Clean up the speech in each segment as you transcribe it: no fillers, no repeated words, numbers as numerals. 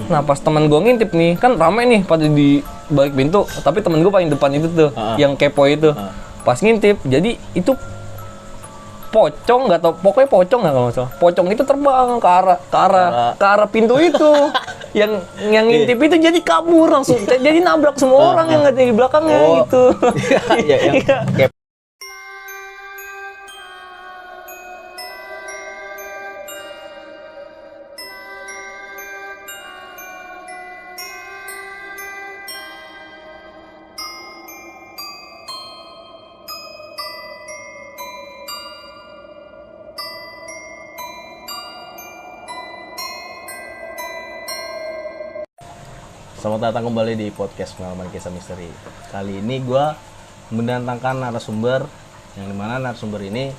Nah pas teman gue ngintip nih, kan rame nih pada di balik pintu, tapi temen gue paling depan itu tuh, yang kepo itu. Pas ngintip, jadi itu pocong nggak tau, pokoknya pocong nggak kalau salah. Pocong itu terbang ke arah pintu itu, yang ngintip itu jadi kabur langsung, jadi nabrak semua orang yang ada di belakangnya gitu. Iya. Selamat datang kembali di podcast Pengalaman Kisah Misteri. Kali ini gue mendatangkan narasumber, yang dimana narasumber ini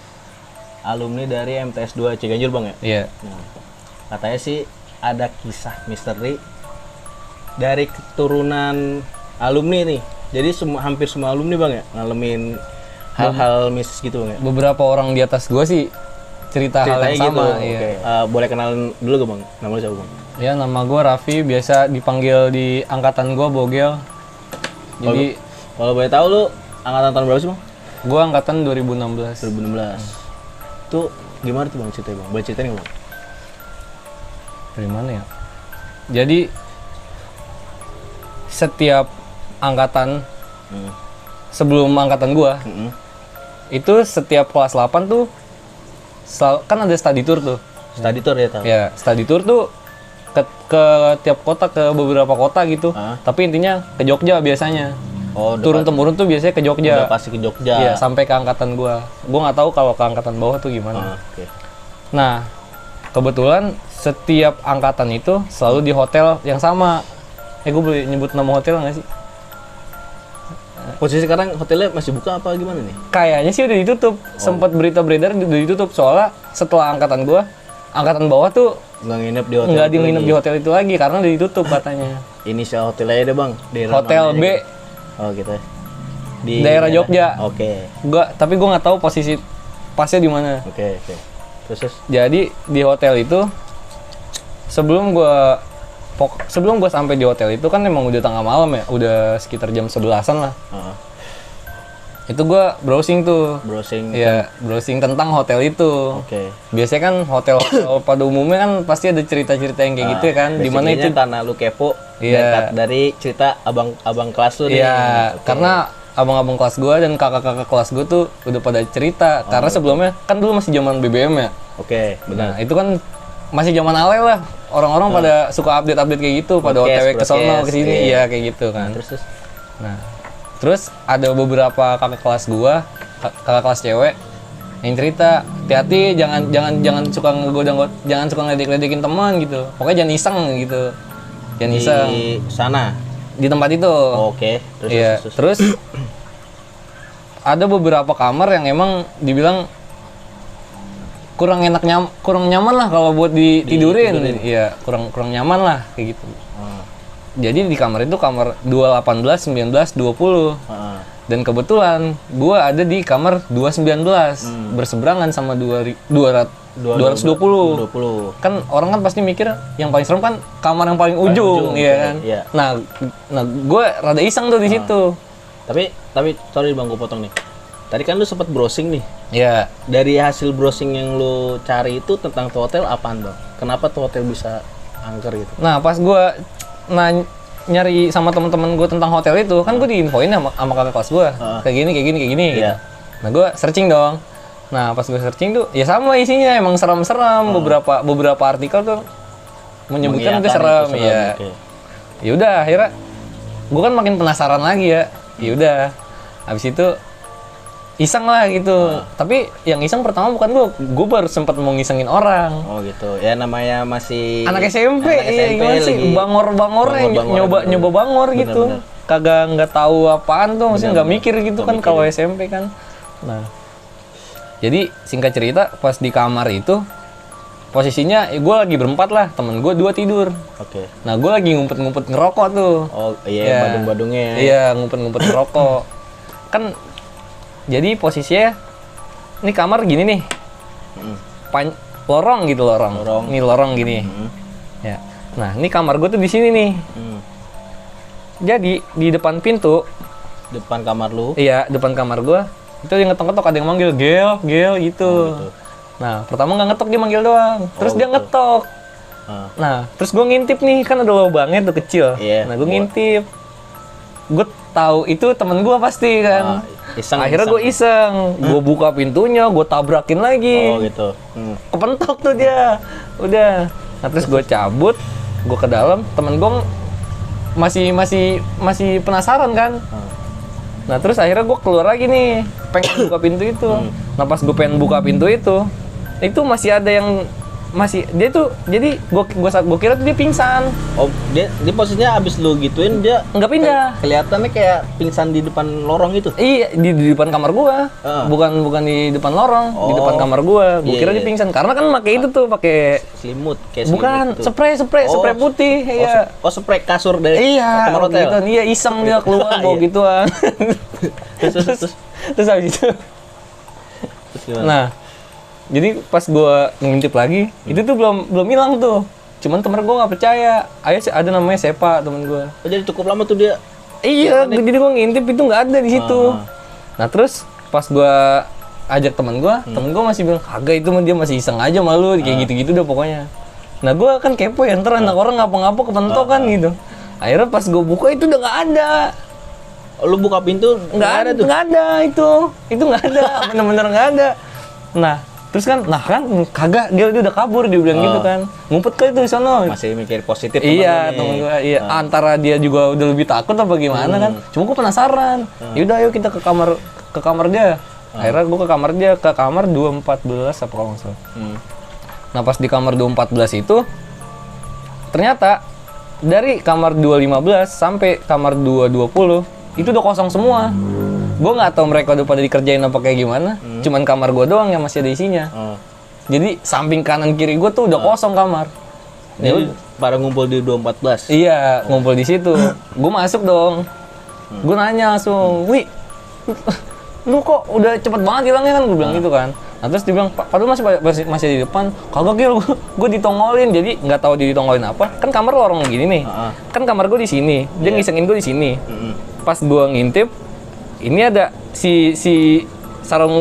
alumni dari MTS 2 Ciganjur, Bang ya? Iya. Nah, katanya sih ada kisah misteri dari keturunan alumni nih. Jadi hampir semua alumni, Bang ya, ngalamin hal-hal mistis gitu, Bang ya? Beberapa orang di atas gue sih cerita hal yang sama. Gitu. Iya. Okay. Boleh kenalan dulu gak, Bang? Namanya siapa, Bang? Ya, nama gue Raffi, biasa dipanggil di angkatan gue Bogel. Jadi kalau boleh tahu lu angkatan tahun berapa sih, Bang? Gue angkatan 2016. 2016. Tuh gimana tuh, Bang, ceritanya, Bang? Boleh ceritain nggak, Bang? Dari mana ya? Jadi setiap angkatan sebelum angkatan gue itu setiap kelas 8 tuh kan ada study tour tuh. Study tour ya, tahu? Ya, study tour tuh ke tiap kota, ke beberapa kota gitu. Tapi intinya ke Jogja biasanya. Oh, turun-temurun tuh biasanya ke Jogja. Udah pasti ke Jogja. Iya, sampai ke angkatan gua. Gua nggak tahu kalau ke angkatan bawah tuh gimana. Okay. Nah, kebetulan setiap angkatan itu selalu di hotel yang sama. Gue boleh nyebut nama hotel nggak sih? Posisi sekarang hotelnya masih buka apa gimana nih? Kayaknya sih udah ditutup. Sempat berita beredar udah ditutup, soalnya setelah angkatan gua, angkatan bawah tuh nggak nginep di hotel. Nggak nginep di hotel itu lagi karena udah ditutup katanya. Inisial hotel aja deh, Bang. Hotel B. Oh gitu. Di daerah Jogja. Oke. Tapi gua nggak tahu posisi pasnya di mana. Oke. Terus. Jadi di hotel itu sebelum gua sampai di hotel itu kan emang udah tengah malam ya, udah sekitar jam 11-an lah. Itu gue browsing tentang hotel itu. Biasanya kan hotel pada umumnya kan pasti ada cerita-cerita yang kayak gitu ya kan, di mana itu karena lu kepo dari cerita abang kelas lu nih. Karena abang-abang kelas gue dan kakak-kakak kelas gue tuh udah pada cerita, karena sebelumnya kan dulu masih zaman BBM ya. Benar. Nah, itu kan masih zaman alay lah, orang-orang pada suka update kayak gitu, pada OTW ke sono ke sini, iya kayak gitu kan. Terus ada beberapa kakak kelas gua, kakak kelas cewek yang cerita, hati-hati, jangan suka jangan suka ngeledek-ledekin teman gitu. Pokoknya jangan iseng gitu. Jangan iseng. Di sana. Di tempat itu. Terus ada beberapa kamar yang emang dibilang kurang nyaman lah kalau buat ditidurin. Iya, kurang nyaman lah kayak gitu. Jadi di kamar itu kamar 218, 19, 20. Dan kebetulan gua ada di kamar 219, berseberangan sama 220. Kan orang kan pasti mikir yang paling serem kan kamar yang paling ujung, iya kan? Iya. Nah gua rada iseng tuh di situ. Tapi sorry Bang, gua potong nih. Tadi kan lu sempat browsing nih. Iya. Dari hasil browsing yang lu cari itu tentang tuh hotel apaan, Bang? Kenapa tuh hotel bisa angker gitu? Nah, pas gue nyari sama teman-teman gue tentang hotel itu, kan gue diinfoin sama kakak kelas gue. Kayak gini gitu. Nah, gue searching dong. Nah, pas gue searching tuh ya sama isinya, emang serem-serem. Beberapa artikel tuh menyebutkan itu serem. Iya. Ya udah, akhirnya gue kan makin penasaran lagi ya. Ya udah. Habis itu iseng lah gitu. Tapi yang iseng pertama bukan gue baru sempat mau ngisengin orang. Oh gitu. Ya namanya masih anak SMP, gimana sih? Bangor nyoba bangor gitu. Kagak nggak tahu apaan tuh, maksudnya nggak mikir gitu kan kalau SMP kan. Nah, jadi singkat cerita pas di kamar itu posisinya gue lagi berempat lah, temen gue 2 tidur. Nah, gue lagi ngumpet-ngumpet ngerokok tuh. Oh iya, badung-badungnya. Iya, ngumpet-ngumpet ngerokok. Kan jadi posisinya ini kamar gini nih, lorong gitu. Ini lorong gini. Ya, Nah, ini kamar gue tuh di sini nih. Jadi di depan pintu, Depan kamar lu. iya depan kamar gue itu yang ngetok-ngetok, ada yang manggil gel gitu. Gitu. Nah pertama nggak ngetok, dia manggil doang, terus dia gitu. ngetok. Nah terus gue ngintip nih, kan ada lubangnya tuh kecil. Iya. Nah gue ngintip, gue tahu itu temen gue pasti kan. Akhirnya gue iseng, gue buka pintunya, gue tabrakin lagi. Oh gitu. Kepentok tuh dia, udah. Nah terus gue cabut, gue ke dalam, temen gue masih penasaran kan. Nah terus akhirnya gue keluar lagi nih, pengen buka pintu itu. Nah pas gue pengen buka pintu itu masih ada yang dia tuh, jadi gue kira tuh dia pingsan. Oh, dia posisinya abis lu gituin dia Nggak pindah. Kelihatannya kayak pingsan di depan lorong itu. Iya, di depan kamar gua. Bukan di depan lorong, di depan kamar gua. Gua kira dia pingsan karena kan pakai itu tuh, pakai selimut kayak bukan, selimut spray putih. Iya. Spray kasur dari kamar hotel. Gitu. Iya, iseng dia keluar bawa gituan. Terus habis itu. Terus gimana? Nah, jadi pas gua ngintip lagi, itu tuh belum hilang tuh. Cuman temen gua nggak percaya. Ada namanya Sepa, temen gua. Oh, jadi cukup lama tuh dia. Iya, jadi gua ngintip itu nggak ada di situ. Nah terus pas gua ajak temen gua masih bilang kagak, itu mah dia masih iseng aja malu kayak gitu-gitu dah pokoknya. Nah gua kan kepo ya, ntar anak orang ngapa-ngapa kepentok kan gitu. Akhirnya pas gua buka itu udah nggak ada. Lu buka pintu Nggak ada tuh. Nggak ada itu nggak ada, bener-bener nggak ada. Nah terus kan kagak, dia udah kabur, dia bilang gitu kan, ngumpet ke itu di sono. Masih mikir positif. Iya, temen gue, iya. Antara dia juga udah lebih takut apa gimana kan. Cuma gue penasaran. Yaudah ayo kita ke kamar dia. Akhirnya gue ke kamar 214 apa kalau nggak salah. Nah pas di kamar 214 itu ternyata dari kamar 215 sampai kamar 220 itu udah kosong semua. Gue nggak tahu mereka udah pada dikerjain apa kayak gimana. Cuman kamar gue doang yang masih ada isinya. Jadi samping kanan kiri gue tuh udah kosong kamar. Jadi pada ngumpul di 214. Iya, ngumpul di situ. Gue masuk dong. Gue nanya langsung, "Wi, lu kok udah cepet banget hilangnya kan?" Gue bilang gitu kan. Nah terus dia bilang, "Padahal masih di depan." "Kagak Gil, gue ditongolin." Jadi nggak tahu dia ditongolin apa. Kan kamar lorong gini nih. Kan kamar gue di sini. Dia ngisengin gue di sini. Pas gue ngintip, ini ada si sarung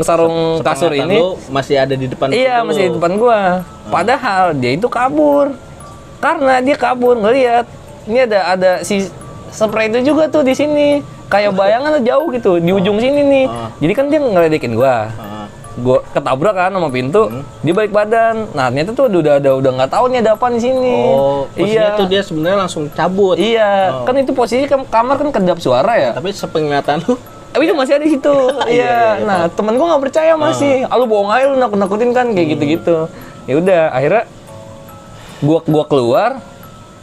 kasur ini masih ada di depan. Iya, masih di depan gua. Padahal dia itu kabur. Karena dia kabur ngelihat ini ada si spray itu juga tuh di sini. Kayak bayangan jauh gitu di ujung sini nih. Jadi kan dia ngeledekin gua. Gua ketabrak kan sama pintu, dia balik badan. Nah, ternyata tuh udah nggak tahu nih ada apa di sini. Oh, posisinya tuh dia sebenarnya langsung cabut. Iya, kan itu posisi kamar kan kedap suara ya. Tapi sepenglihatan lu itu masih ada di situ. Iya. Nah, temen gua nggak percaya masih. Lu bohong aja, lu nakut-nakutin kan kayak gitu-gitu. Ya udah, akhirnya gua keluar,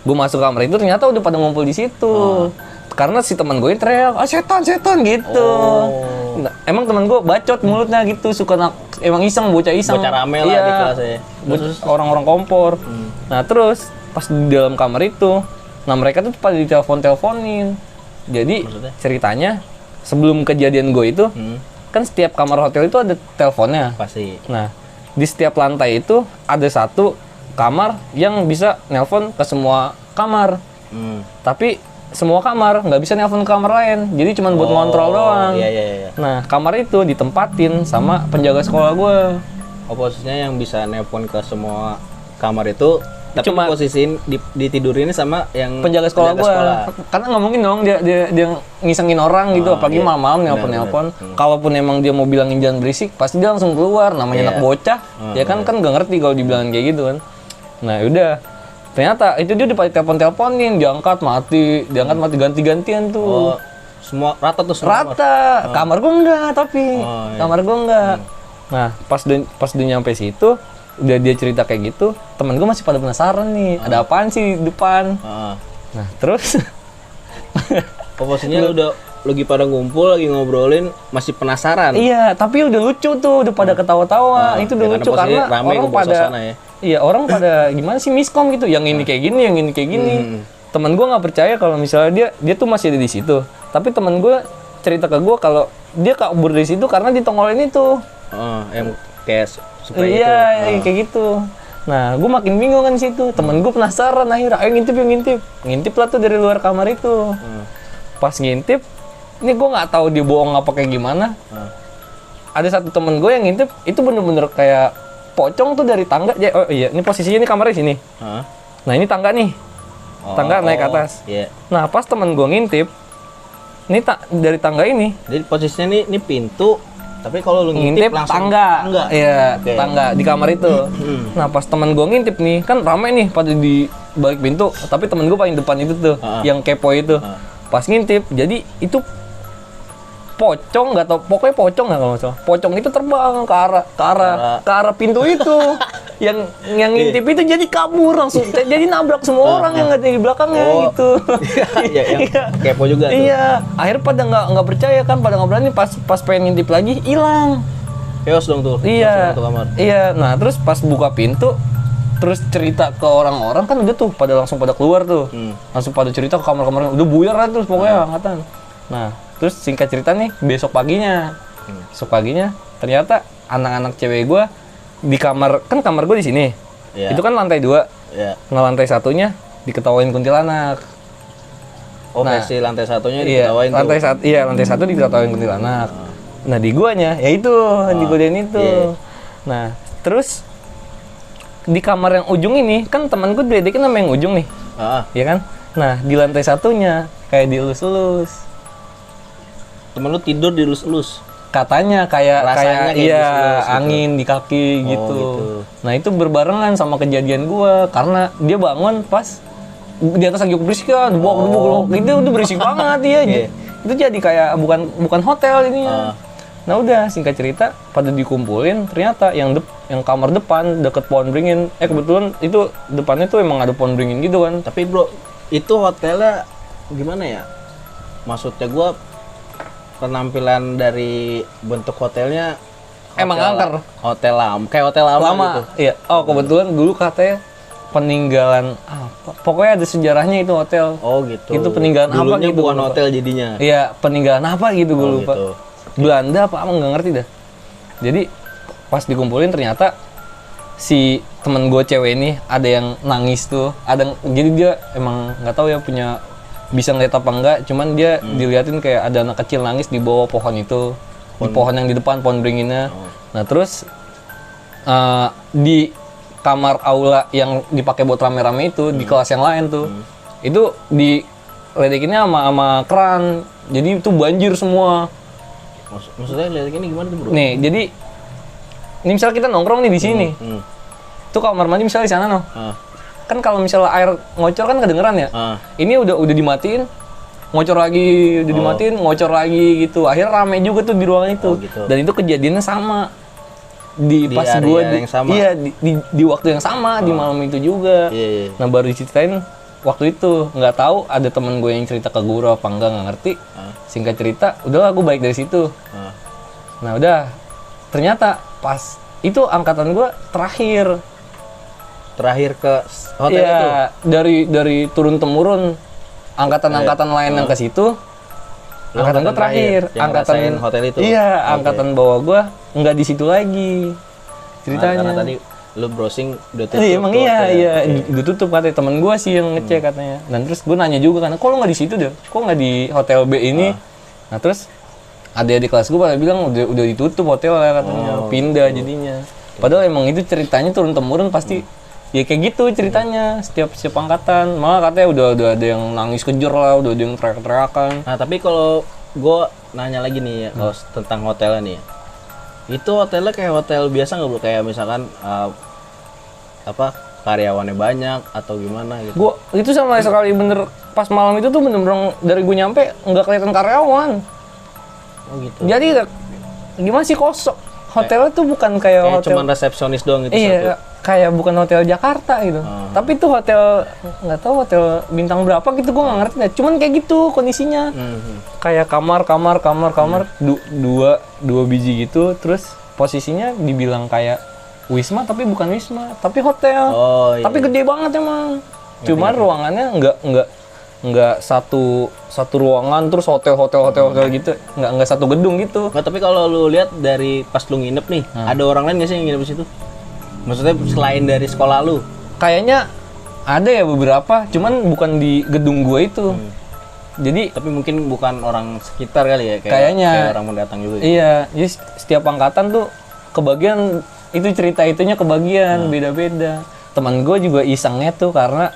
gua masuk kamar itu ternyata udah pada ngumpul di situ. Karena si teman gue teriak, setan gitu. Nah, emang teman gue bacot mulutnya gitu, emang iseng, bocah iseng. Bocah rame lah di kelas ya. Orang-orang kompor. Nah terus pas di dalam kamar itu, nah mereka tuh pada ditelepon-teleponin. Jadi ceritanya sebelum kejadian gue itu, kan setiap kamar hotel itu ada teleponnya. Pasti. Nah di setiap lantai itu ada satu kamar yang bisa nelpon ke semua kamar. Tapi semua kamar nggak bisa nelpon ke kamar lain, jadi cuma buat ngontrol doang. Iya. Nah kamar itu ditempatin sama penjaga sekolah gue. Posisinya yang bisa nelpon ke semua kamar itu, tapi cuma posisiin ditidurin sama yang penjaga sekolah gue. Karena nggak mungkin dong dia ngisengin orang gitu, apalagi malam-malam nelpon. Kalaupun emang dia mau bilangin jangan berisik, pasti dia langsung keluar. Namanya anak bocah, ya kan nggak ngerti kalau dibilangin kayak gitu kan. Nah udah. Ternyata itu dia udah telepon-teleponin, diangkat mati ganti-gantian tuh. Semua rata tuh semua. Rata. Kamar gua enggak tapi. Kamar gua enggak. Nah, pas dia nyampe situ, udah dia cerita kayak gitu, temen gua masih pada penasaran nih, ada apaan sih di depan. Nah, terus posisinya udah lagi pada ngumpul, lagi ngobrolin, masih penasaran. Iya, tapi udah lucu tuh, udah pada ketawa-tawa. Itu udah lucu karena orang pada iya, orang pada gimana sih miskom gitu, yang ini kayak gini, yang ini kayak gini. Temen gue nggak percaya kalau misalnya dia tuh masih ada di situ. Tapi temen gue cerita ke gue kalau dia kabur dari situ karena ditongolin itu. Yang kayak supaya iya, kayak gitu. Nah, gue makin bingung kan di situ. Temen gue penasaran akhirnya, ayo ngintip yuk ngintip. Ngintip lah tuh dari luar kamar itu. Pas ngintip, ini gue nggak tahu dia bohong apa kayak gimana. Ada satu temen gue yang ngintip, itu bener-bener kayak pocong tuh dari tangga. Oh iya, ini posisinya ini kamarnya sini. Nah ini tangga nih, tangga naik ke atas. Nah pas temen gue ngintip, ini dari tangga ini. Jadi posisinya ini pintu. Tapi kalau lu ngintip langsung tangga. Iya, tangga di kamar itu. Nah, pas temen gue ngintip nih, kan rame nih pada di balik pintu, tapi temen gue paling depan itu tuh, yang kepo itu. Pas ngintip, jadi itu pocong nggak tau, pokoknya pocong nggak kalau salah. Pocong itu terbang ke arah pintu itu. yang ngintip itu jadi kabur langsung, jadi nabrak semua orang yang ada di belakangnya gitu. Iya, kepo juga tuh. Iya, akhirnya pada nggak percaya kan, pada nggak berani, pas pengen ngintip lagi hilang. Chaos dong tuh. Iya. Iya, nah terus pas buka pintu, terus cerita ke orang-orang kan udah tuh langsung pada keluar tuh. Langsung pada cerita ke kamar-kamar, udah buyar lah terus pokoknya angkatan. Nah, terus singkat cerita nih, besok paginya ternyata anak-anak cewek gue di kamar, kan kamar gue di sini. Itu kan lantai 2. Nah, lantai satunya diketawain kuntilanak. Versi lantai satunya diketawain tuh. Lantai 1 diketawain kuntilanak. Nah, di guanya ya itu, di godain itu. Nah, terus di kamar yang ujung ini kan teman gue diledekin sama yang ujung nih. Iya kan? Nah, di lantai satunya kayak dielus-elus. Temen lu tidur dielus-elus? Katanya kayak angin di kaki gitu. Nah, itu berbarengan sama kejadian gua karena dia bangun pas di atas lagi keberisikan, debok itu udah berisik banget dia. Itu jadi kayak bukan hotel ininya. Nah, udah singkat cerita pada dikumpulin, ternyata yang kamar depan deket pohon beringin. Kebetulan itu depannya tuh emang ada pohon beringin gitu kan. Tapi bro, itu hotelnya gimana ya? Maksudnya gua penampilan dari bentuk hotelnya emang angker. Hotel lama, kayak hotel lama gitu. Iya. Oh, kebetulan dulu katanya peninggalan apa? Pokoknya ada sejarahnya itu hotel. Oh, gitu. Itu peninggalan dulunya apa gitu. Bukan hotel jadinya. Iya, peninggalan apa gitu gue lupa. Gitu. Belanda apa nggak ngerti dah. Jadi pas dikumpulin ternyata si temen gue cewek ini ada yang nangis tuh. Jadi dia emang nggak tahu ya punya bisa ngeliat apa enggak, cuman dia diliatin kayak ada anak kecil nangis di bawah pohon itu, di pohon yang di depan, pohon beringinnya. Nah terus di kamar aula yang dipakai buat rame-rame itu, di kelas yang lain tuh, itu diledekinnya sama keran, jadi itu banjir semua. Maksudnya ledekinnya gimana tuh bro? Nih, jadi ini misalnya kita nongkrong nih di sini, tuh kamar mandi misalnya di sana noh. Kan kalau misalnya air ngocor kan kedengeran ya. Ini udah dimatiin, ngocor lagi, ngocor lagi gitu. Akhirnya rame juga tuh di ruangan itu. Gitu. Dan itu kejadiannya sama di pas gue di waktu yang sama di malam itu juga. Nah baru diceritain waktu itu, nggak tahu ada temen gue yang cerita ke guru apa enggak, nggak ngerti. Singkat cerita, udahlah gue balik dari situ. Nah udah, ternyata pas itu angkatan gue terakhir ke hotel itu. Dari turun temurun angkatan lain yang ke situ. Angkatan gua terakhir, angkatan hotel itu. Iya, angkatan bawah gua nggak di situ lagi. Ceritanya. Karena tadi lu browsing udah tutup. Emang iya, udah tutup katanya, temen gua sih yang ngecek katanya. Dan terus gua nanya juga kan, kok lu nggak di situ deh? Kok nggak di hotel B ini? Nah, terus adik-adik kelas gua pada bilang udah ditutup hotel ya katanya, pindah jadinya. Padahal emang itu ceritanya turun temurun pasti ya kayak gitu ceritanya setiap angkatan. Malah katanya udah ada yang nangis kejer lah, udah ada yang teriak-teriakan. Nah tapi kalau gue nanya lagi nih ya, kalau tentang hotelnya nih, itu hotelnya kayak hotel biasa nggak bro? Kayak misalkan karyawannya banyak atau gimana gitu? Gua itu sama sekali bener pas malam itu tuh bener-bener dari gue nyampe nggak kelihatan karyawan. Oh gitu. Jadi gimana sih, kosong. Hotelnya tuh bukan kayak hotel. Cuman resepsionis doang gitu. Iya, kayak bukan hotel Jakarta gitu. Tapi itu hotel, nggak tahu hotel bintang berapa gitu, gue nggak ngerti. Cuman kayak gitu kondisinya. Kayak kamar, dua biji gitu. Terus posisinya dibilang kayak wisma, tapi bukan wisma, tapi hotel. Tapi gede banget emang. Cuman ruangannya nggak satu ruangan terus hotel gitu, nggak satu gedung gitu. Nah, tapi kalau lu lihat dari pas lu nginep nih, ada orang lain nggak sih yang nginep di situ? Maksudnya selain dari sekolah lu? Kayaknya ada ya beberapa, cuman bukan di gedung gue itu. Jadi tapi mungkin bukan orang sekitar kali ya, kayaknya kayak orang mendatang juga. Iya, jadi setiap angkatan tuh kebagian itu cerita itunya kebagian beda-beda. Teman gue juga isengnya tuh karena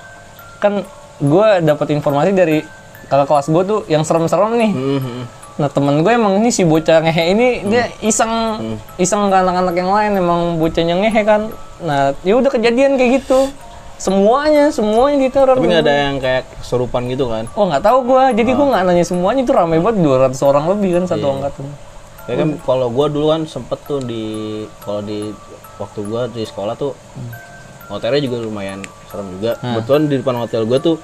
kan gue dapat informasi dari kakak kelas gue tuh yang serem-serem nih. Nah temen gue emang ini si bocah ngehe ini dia iseng ke anak-anak yang lain, emang bocahnya ngehe kan. Nah ya udah kejadian kayak gitu. Semuanya diteror. Tapi nggak ada yang kayak kesurupan gitu kan? Oh nggak tahu gue, jadi gue nggak nanya semuanya, itu rame banget 200 orang lebih kan satu angkatan. Ya kan kalau gue dulu kan sempet tuh kalau di waktu gue di sekolah tuh hotelnya juga lumayan serem juga. Kebetulan di depan hotel gue tuh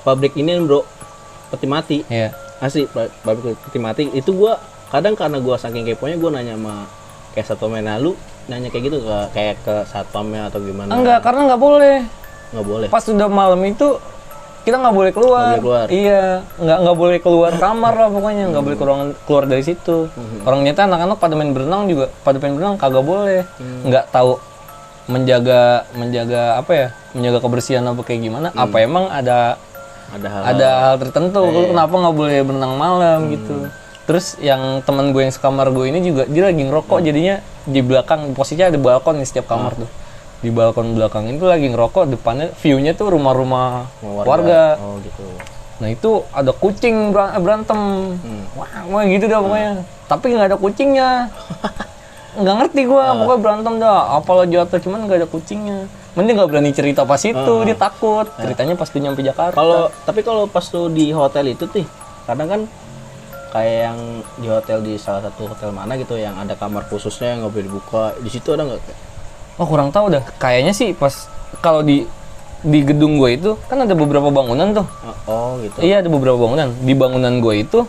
pabrik ini bro, peti mati. Iya. Asli pabrik peti mati. Itu gue kadang karena gue saking keponya gue nanya sama kayak satpamnya, lu nanya kayak gitu kayak ke satpamnya atau gimana? Enggak, karena nggak boleh. Nggak boleh. Pas sudah malam itu kita nggak boleh keluar. Nggak boleh keluar. Iya, nggak boleh keluar kamar lah pokoknya, nggak boleh keluar dari situ. Orang nyata anak-anak pada main berenang juga, pada main berenang kagak boleh. Nggak tahu menjaga apa ya, menjaga kebersihan apa kayak gimana? Apa emang ada hal tertentu? Lu kenapa nggak boleh berenang malam gitu? Terus yang teman gue yang sekamar gue ini juga dia lagi ngerokok, jadinya di belakang posisinya ada balkon di setiap kamar tuh. Di balkon belakang itu lagi ngerokok, depannya view-nya tuh rumah-rumah warga. Oh gitu. Nah itu ada kucing berantem. Wah gitu dah pokoknya. Tapi nggak ada kucingnya. Nggak ngerti gue, pokoknya berantem dah. Apalah jatuh, cuman nggak ada kucingnya. Mending nggak berani cerita pas itu, dia takut. Ceritanya pas tuh nyampe Jakarta. Tapi kalau pas tuh di hotel itu tuh, kadang kan kayak yang di hotel di salah satu hotel mana gitu yang ada kamar khususnya yang nggak boleh dibuka, di situ ada nggak? Oh kurang tahu dah. Kayaknya sih pas kalau di gedung gue itu kan ada beberapa bangunan tuh. Oh gitu. Iya ada beberapa bangunan. Di bangunan gue itu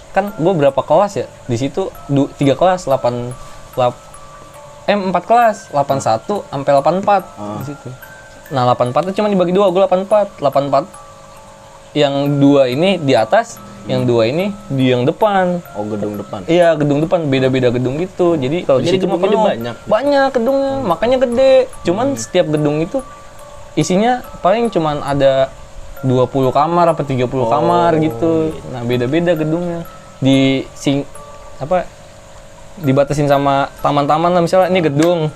kan gue berapa kelas ya? Di situ 3 kelas 4 kelas 81 sampai 84 di situ. Nah 84 itu cuma dibagi 2, gue 84 yang 2 ini di atas, yang 2 ini di yang depan. Oh gedung depan. Iya gedung depan, beda-beda gedung gitu. Jadi kalau di situ mah penuh banyak gedungnya, makanya gede. Cuman setiap gedung itu isinya paling cuman ada 20 kamar apa 30 kamar gitu. Nah beda-beda gedungnya. Dibatasin sama taman-taman lah, misalnya ini gedung,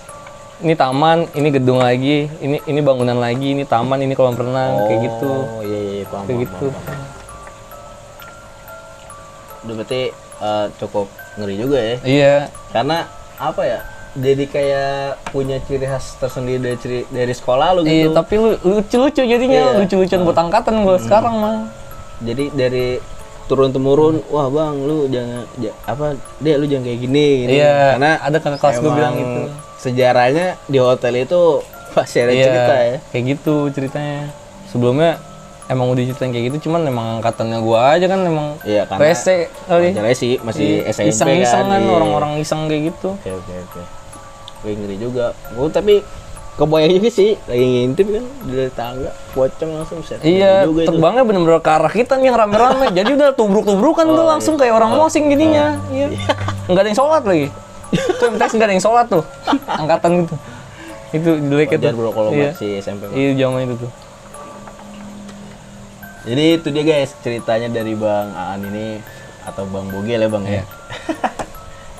ini taman, ini gedung lagi, ini bangunan lagi, ini taman, ini kolam renang, kayak gitu. Oh iya paham. Kayak gitu. Udah berarti cukup ngeri juga ya. Iya. Karena apa ya? Jadi kayak punya ciri khas tersendiri dari sekolah lu gitu. Iya, tapi lucu-lucu jadinya, lucu-lucuan buat angkatan gue sekarang mah. Jadi dari turun temurun, wah bang lu jangan lu jangan kayak gini. Iya. Karena ada kakak kelas gue bilang gitu. Sejarahnya di hotel itu pasti ada cerita ya. Kayak gitu ceritanya. Sebelumnya emang udah ceritain kayak gitu, cuman emang angkatannya gue aja kan emang rese kali. Rese masih SMP iseng-iseng kan, iya. Orang-orang iseng kayak gitu. Oke. Wih ngeri juga. Tapi kebayang juga sih lagi ngintip kan dari tangga, pocong langsung set. Iya, terbangnya bener-bener ke arah kita nih yang rame-rame. Jadi udah tubruk-tubrukan tuh langsung kayak orang mosing jadinya. Iya. Enggak ada yang sholat lagi. Itu MTS enggak ada yang sholat tuh. Angkatan gitu. Itu jelek itu. Bro kalau masih SMP. Iya, zaman itu tuh. Jadi itu dia guys ceritanya dari Bang Aan ini atau Bang Bogel ya Bang ya.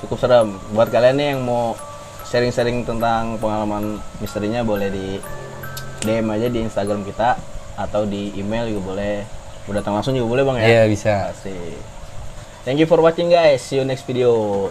Cukup serem. Buat kalian nih yang mau sharing-sharing tentang pengalaman misterinya boleh di DM aja di Instagram kita atau di email juga boleh. Udah datang langsung juga boleh Bang ya. Iya bisa. Asik. Thank you for watching guys. See you next video.